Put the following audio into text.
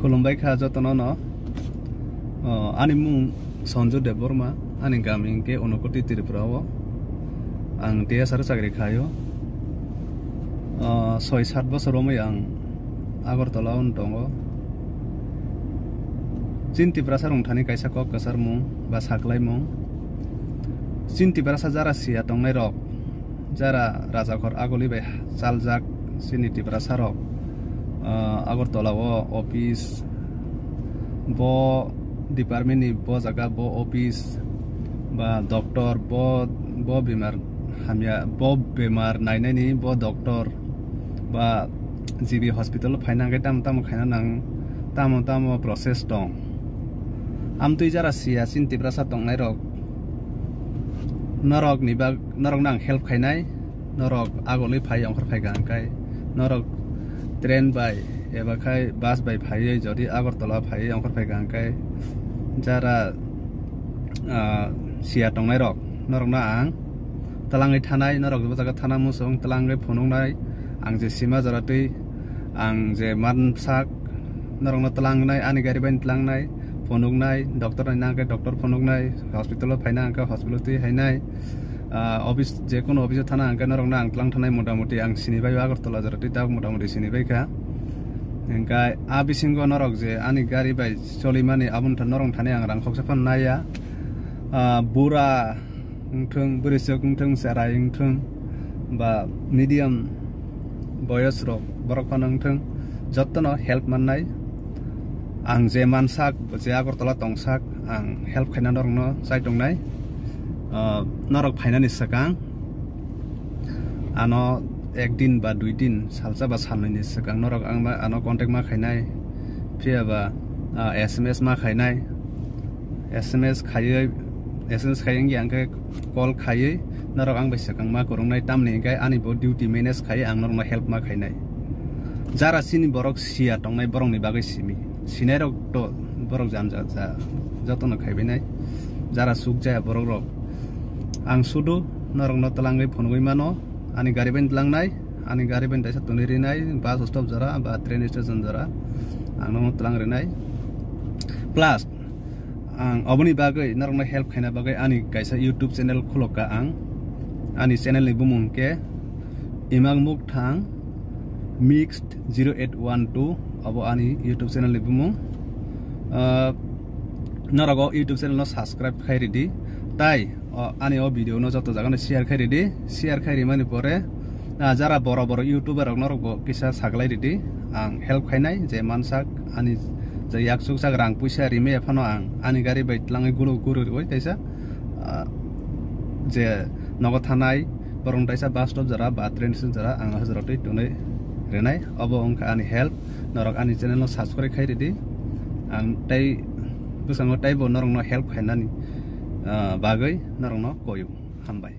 Khulumbai kha jotono no ani mung Sonjo Deborma ani gami ke Unakoti Tripura o ang TSR chakri khayo 6-7 bosor romai ang Agartala on tongo Cinti prasa rongthani kaisa kok kasar mung ba saklai mung Cinti prasa jara sia tongnai rok jara rajakhor agoli bai chaljak siniti prasa rok Agartala o office bo department ni bo jaga bo office ba doctor bo bimar hamya bo bemar nainai ni bo doctor ba GB hospital phaina ge tam khaina nang tam process tong amtui jara sia sinti prasa tongnai rok norok ni ba norok nang help khainai norok agoli phai ongkhor phai gangkai norok train bai eba khai bus bai phai jodi Agartala phai ongkhor phai gangkai jara sia tongnai rok norok na ang talangai thanai norok jaga thana musong talangai phonongnai ang je sima jaratui ang je mansak norok na talangnai ani gari bain talangnai phonongnai doctor nai doctor phonongnai hospital phaina angka hospital tui hainai office je kono office thana angka norok na ang talang thanai motamuti ang sinibai Agartala jaratui ta motamuti sinibai ka engkai abisingo norok je ani gari bai solimani abun than norong thane ang rangkhok saphan naya bura ngthung burisok ngthung sarai ngthung ba medium boyos rok borok phanang thung jottono help mannai ang je mansak je Agartala tongsak ang help khaina norok no sai tongnai norok phainani sakang ano একদিন বা 2 দিন salsa বা সালনি sakang norok ang ma ano contact ma khainai phia ba SMS ma khainai SMS khayeng yang ke call khayei norok ang bai sakang ma korongnai tamni kai ani bo duty manage khai ang norok ma help ma khainai jara sini borok sia tongnai borok ni bagai simi sinai rok to borok jamja jotono khaibenai jara suk jaya borok rok ang sudu norok no talangai phonoi mano ani gari ben talangnai ani gari ben daisa tuniri nai bus stop jara ba train station jara ang no talang renai plus ang oboni bagai narong help khaina bagai ani kaisa YouTube channel khuloka ang ani channel ni bumung ke imang muk thang mixed 0812 abo ani YouTube channel ni bumung narago YouTube channel no subscribe khairi di tai ani o video no joto jaga no share khairi di share khairi mani pore jara boro YouTuber rok norok kisa saglai di ang help khainai je mansak ani je yaksuk sak rang puisa rime phano ang ani gari bai tlangai guru oi taisa je nogo thanai borong taisa bus stop jara ba train station jara ang hazratoi tunai renai abo ongka ani help norok ani channel no subscribe khairi di ang tai busango tai bo norok no help khainani bagai norok no koyu hambai